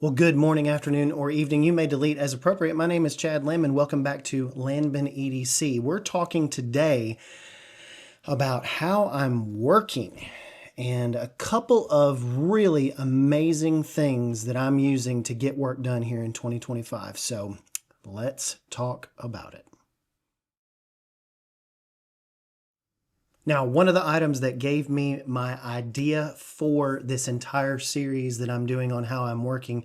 Well, good morning, afternoon, or evening. You may delete as appropriate. My name is Chad Landman. Welcome back to Landman EDC. We're talking today about how I'm working and a couple of really amazing things that I'm using to get work done here in 2025. So let's talk about it. Now, one of the items that gave me my idea for this entire series that I'm doing on how I'm working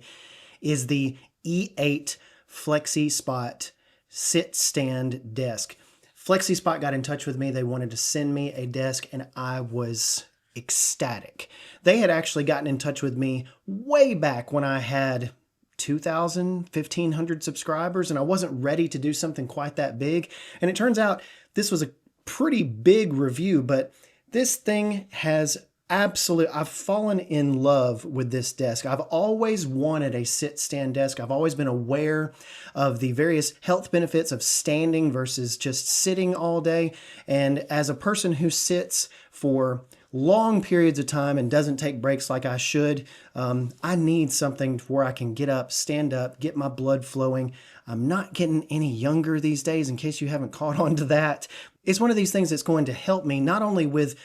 is the E8 Flexispot sit stand desk. Flexispot got in touch with me. They wanted to send me a desk and I was ecstatic. They had actually gotten in touch with me way back when I had 2,000, 1,500 subscribers and I wasn't ready to do something quite that big. And it turns out this was a pretty big review, but this thing has I've fallen in love with this desk. I've always wanted a sit-stand desk. I've always been aware of the various health benefits of standing versus just sitting all day. And as a person who sits for long periods of time and doesn't take breaks like I should, I need something where I can get up, get my blood flowing. I'm not getting any younger these days, in case you haven't caught on to that. It's one of these things that's going to help me not only with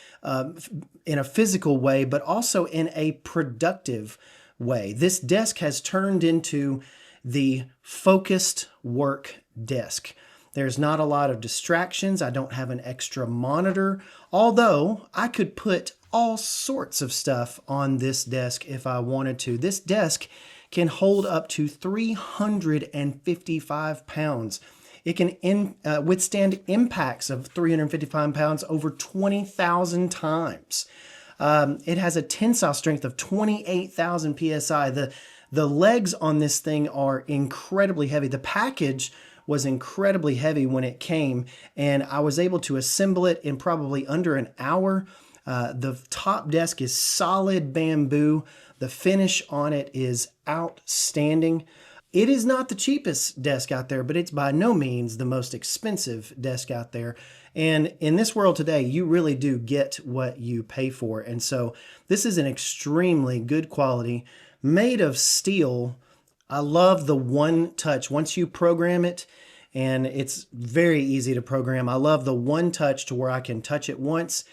in a physical way, but also in a productive way. This desk has turned into the focused work desk. There's not a lot of distractions. I don't have an extra monitor, although I could put all sorts of stuff on this desk if I wanted to. This desk can hold up to 355 pounds. It can withstand impacts of 355 pounds over 20,000 times. It has a tensile strength of 28,000 PSI. The legs on this thing are incredibly heavy. The package was incredibly heavy when it came, and I was able to assemble it in probably under an hour. The top desk is solid bamboo. The finish on it is outstanding. It is not the cheapest desk out there, but it's by no means the most expensive desk out there. And in this world today, you really do get what you pay for. And so this is an extremely good quality, made of steel. I love the one touch. Once you program it, and it's very easy to program. I love the one touch to where I can touch it once,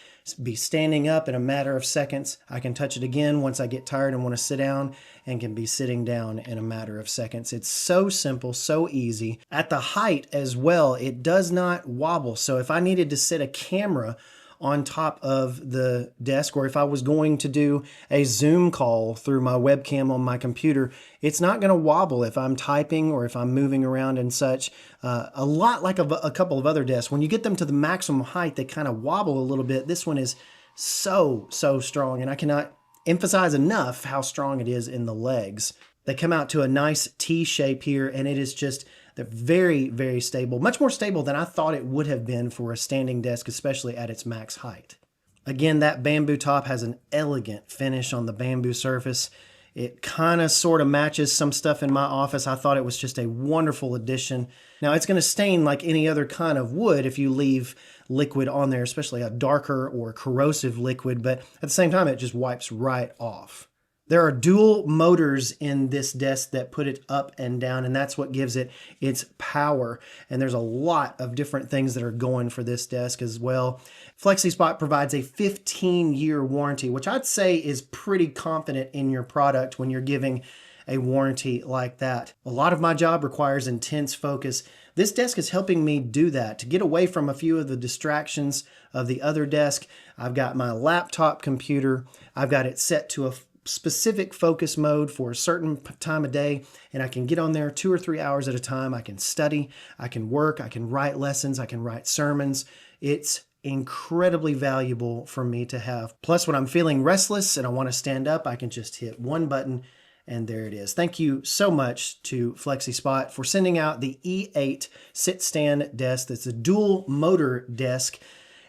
be standing up in a matter of seconds. I can touch it again once I get tired and want to sit down, and can be sitting down in a matter of seconds. It's so simple, so easy. At the height as well, it does not wobble. So if I needed to sit a camera on top of the desk, or if I was going to do a Zoom call through my webcam on my computer, it's not going to wobble if I'm typing or if I'm moving around and such. A lot like a couple of other desks. When you get them to the maximum height, they kind of wobble a little bit. This one is so strong, and I cannot emphasize enough how strong it is in the legs. They come out to a nice T shape here, and it is just, they're very stable. Much more stable than I thought it would have been for a standing desk, especially at its max height. Again, that bamboo top has an elegant finish on the bamboo surface. It kind of sort of matches some stuff in my office. I thought it was just a wonderful addition. Now, it's going to stain like any other kind of wood if you leave liquid on there, especially a darker or corrosive liquid, but at the same time, it just wipes right off. There are dual motors in this desk that put it up and down, and that's what gives it its power. And there's a lot of different things that are going for this desk as well. Flexispot provides a 15-year warranty, which I'd say is pretty confident in your product when you're giving a warranty like that. A lot of my job requires intense focus. This desk is helping me do that, to get away from a few of the distractions of the other desk. I've got my laptop computer. I've got it set to a specific focus mode for a certain time of day, and I can get on there 2 or 3 hours at a time. I can study, I can work, I can write lessons, I can write sermons. It's incredibly valuable for me to have. Plus, when I'm feeling restless and I want to stand up, I can just hit one button and there it is. Thank you so much to Flexispot for sending out the E8 sit-stand desk. That's a dual motor desk,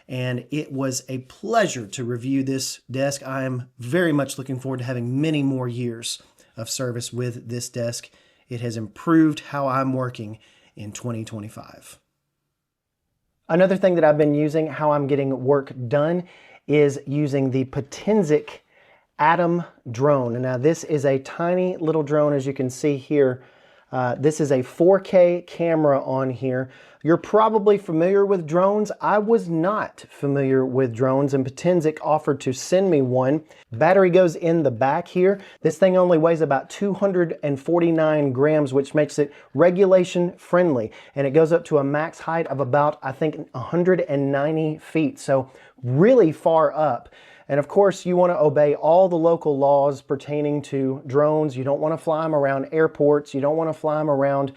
and it was a pleasure to review this desk. I am very much looking forward to having many more years of service with this desk. It has improved how I'm working in 2025. Another thing that I've been using, how I'm getting work done, is using the Potensic Atom drone. Now this is a tiny little drone, as you can see here. This is a 4K camera on here. You're probably familiar with drones. I was not familiar with drones, and Potensic offered to send me one. Battery goes in the back here. This thing only weighs about 249 grams, which makes it regulation friendly. And it goes up to a max height of about, I think, 190 feet. So really far up. And of course, you want to obey all the local laws pertaining to drones. You don't want to fly them around airports. You don't want to fly them around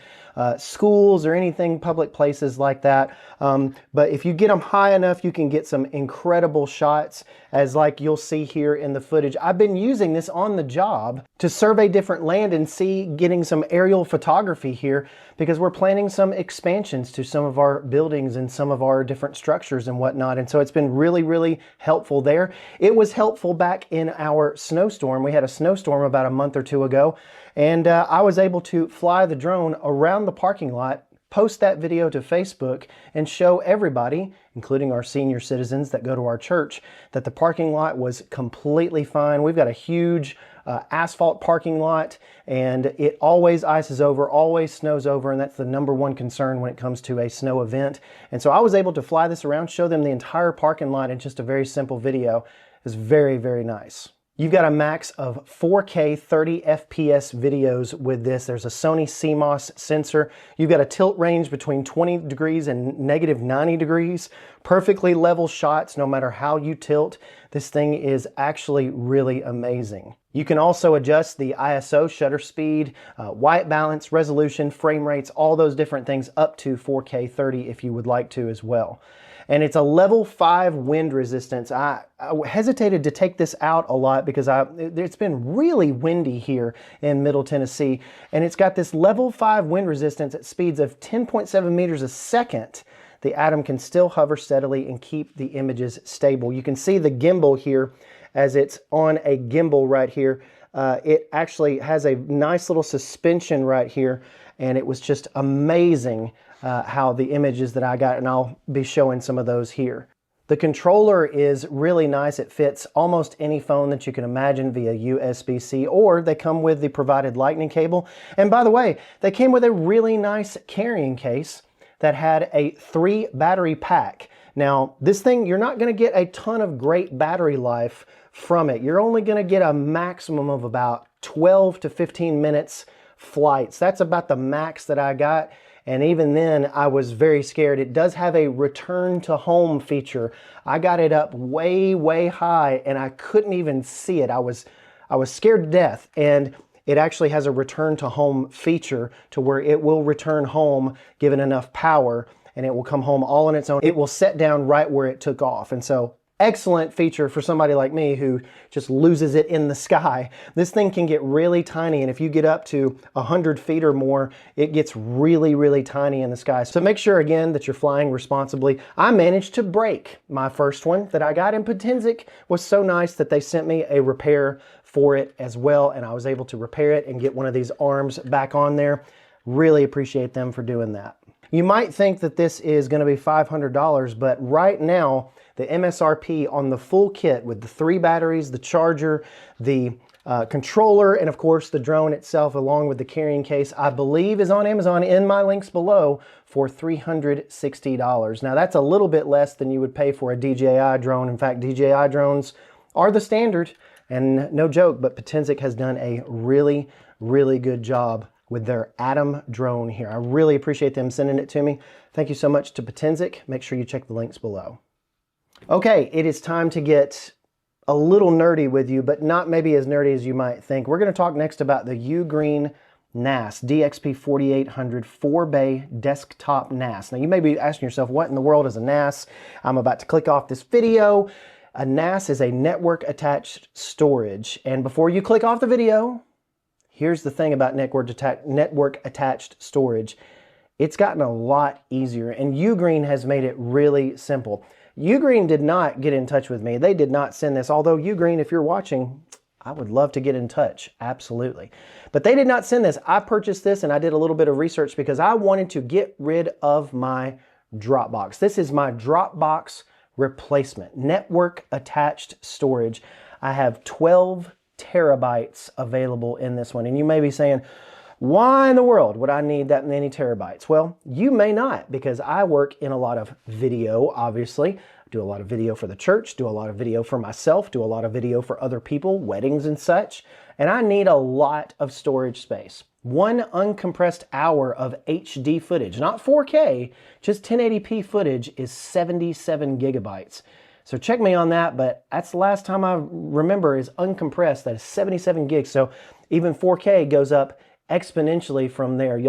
schools or anything, public places like that. But if you get them high enough, you can get some incredible shots, as like you'll see here in the footage. I've been using this on the job to survey different land and getting some aerial photography here, because we're planning some expansions to some of our buildings and some of our different structures and whatnot. And so it's been really, really helpful there. It was helpful back in our snowstorm. We had a snowstorm about a month or two ago, and I was able to fly the drone around the parking lot, post that video to Facebook, and show everybody, including our senior citizens that go to our church, that the parking lot was completely fine. We've got a huge asphalt parking lot, and it always ices over, always snows over, and that's the #1 concern when it comes to a snow event. And so I was able to fly this around, show them the entire parking lot in just a very simple video. It's very, very nice. You've got a max of 4K 30 FPS videos with this. There's a Sony CMOS sensor. You've got a tilt range between 20 degrees and -90 degrees. Perfectly level shots no matter how you tilt. This thing is actually really amazing. You can also adjust the ISO, shutter speed, white balance, resolution, frame rates, all those different things up to 4K 30 if you would like to as well. And it's a level 5 wind resistance. I hesitated to take this out a lot because it's been really windy here in Middle Tennessee. And it's got this level 5 wind resistance at speeds of 10.7 meters a second. The Atom can still hover steadily and keep the images stable. You can see the gimbal here as it's on a gimbal right here. It actually has a nice little suspension right here, and it was just amazing how the images that I got, and I'll be showing some of those here. The controller is really nice. It fits almost any phone that you can imagine via USB-C, or they come with the provided lightning cable. And by the way, they came with a really nice carrying case that had a 3 battery pack. Now, this thing, you're not going to get a ton of great battery life from it. You're only going to get a maximum of about 12 to 15 minutes flights. That's about the max that I got. And even then, I was very scared. It does have a return to home feature. I got it up way, way high, and I couldn't even see it. I was scared to death. And it actually has a return to home feature to where it will return home given enough power, and it will come home all on its own. It will set down right where it took off. And so, excellent feature for somebody like me who just loses it in the sky. This thing can get really tiny, and if you get up to 100 feet or more, it gets really, really tiny in the sky. So make sure, again, that you're flying responsibly. I managed to break my first one that I got, and Potensic was so nice that they sent me a repair for it as well, and I was able to repair it and get one of these arms back on there. Really appreciate them for doing that. You might think that this is going to be $500, but right now, the MSRP on the full kit with the 3 batteries, the charger, the controller, and of course the drone itself along with the carrying case, I believe is on Amazon in my links below for $360. Now that's a little bit less than you would pay for a DJI drone. In fact, DJI drones are the standard, and no joke, but Potensic has done a really, really good job with their Atom drone here. I really appreciate them sending it to me. Thank you so much to Potensic. Make sure you check the links below. Okay, it is time to get a little nerdy with you, but not maybe as nerdy as you might think. We're going to talk next about the Ugreen NAS, DXP4800 4-bay desktop NAS. Now you may be asking yourself, what in the world is a NAS? I'm about to click off this video. A NAS is a network attached storage. And before you click off the video, here's the thing about network attached storage. It's gotten a lot easier, and Ugreen has made it really simple. Ugreen did not get in touch with me. They did not send this, although Ugreen, if you're watching, I would love to get in touch, absolutely. But they did not send this. I purchased this, and I did a little bit of research because I wanted to get rid of my Dropbox. This is my Dropbox replacement, network attached storage. I have 12 terabytes available in this one. And you may be saying, why in the world would I need that many terabytes? Well, you may not, because I work in a lot of video, obviously. I do a lot of video for the church, do a lot of video for myself, do a lot of video for other people, weddings and such. And I need a lot of storage space. One uncompressed hour of HD footage, not 4K, just 1080p footage is 77 gigabytes. So check me on that, but that's the last time I remember is uncompressed. That is 77 gigs. So even 4K goes up exponentially from there.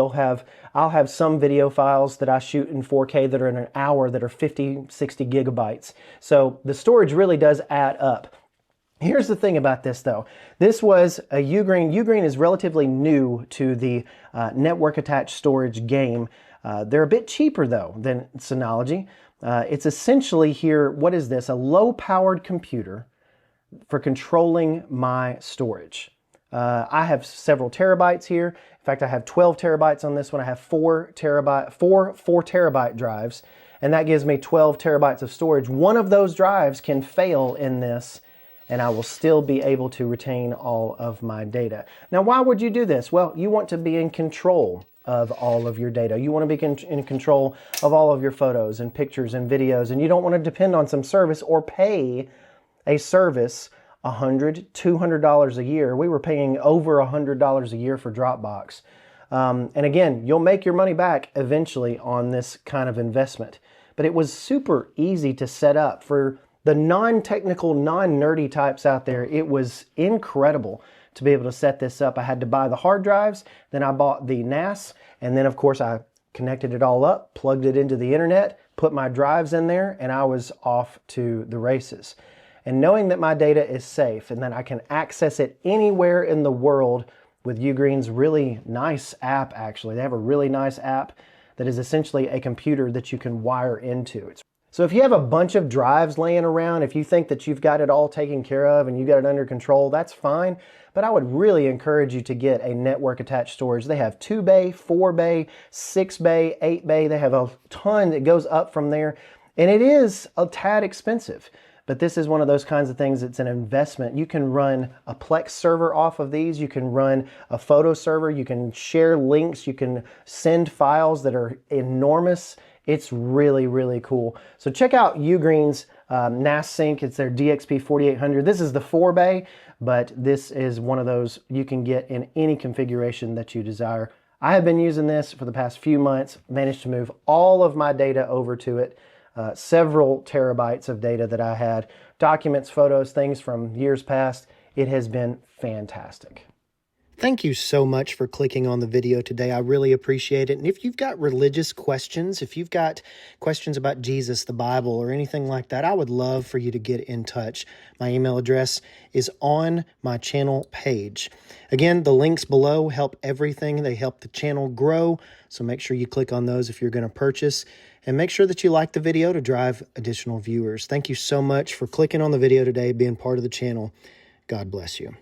I'll have some video files that I shoot in 4K that are in an hour that are 50, 60 gigabytes. So the storage really does add up. Here's the thing about this though. This was a Ugreen. Ugreen is relatively new to the network attached storage game. They're a bit cheaper though than Synology. It's essentially here, what is this? A low powered computer for controlling my storage. I have several terabytes here. In fact, I have 12 terabytes on this one. I have four 4-terabyte drives, and that gives me 12 terabytes of storage. One of those drives can fail in this, and I will still be able to retain all of my data. Now, why would you do this? Well, you want to be in control of all of your data. You want to be in control of all of your photos and pictures and videos, and you don't want to depend on some service or pay a service $100, $200 a year. We were paying over $100 a year for Dropbox. And again, you'll make your money back eventually on this kind of investment. But it was super easy to set up. For the non-technical, non-nerdy types out there, it was incredible to be able to set this up. I had to buy the hard drives, then I bought the NAS, and then of course I connected it all up, plugged it into the internet, put my drives in there, and I was off to the races. And knowing that my data is safe and that I can access it anywhere in the world with Ugreen's really nice app, actually. They have a really nice app that is essentially a computer that you can wire into. So if you have a bunch of drives laying around, if you think that you've got it all taken care of and you got it under control, that's fine. But I would really encourage you to get a network attached storage. They have 2 bay, 4 bay, 6 bay, 8 bay. They have a ton that goes up from there. And it is a tad expensive. But this is one of those kinds of things, it's an investment. You can run a Plex server off of these. You can run a photo server. You can share links. You can send files that are enormous. It's really, really cool. So check out Ugreen's NAS sync. It's their DXP 4800. This is the 4 bay, but this is one of those you can get in any configuration that you desire. I have been using this for the past few months, managed to move all of my data over to it. Several terabytes of data that I had, documents, photos, things from years past. It has been fantastic. Thank you so much for clicking on the video today. I really appreciate it. And if you've got religious questions, if you've got questions about Jesus, the Bible, or anything like that, I would love for you to get in touch. My email address is on my channel page. Again, the links below help everything. They help the channel grow. So make sure you click on those if you're going to purchase. And make sure that you like the video to drive additional viewers. Thank you so much for clicking on the video today, being part of the channel. God bless you.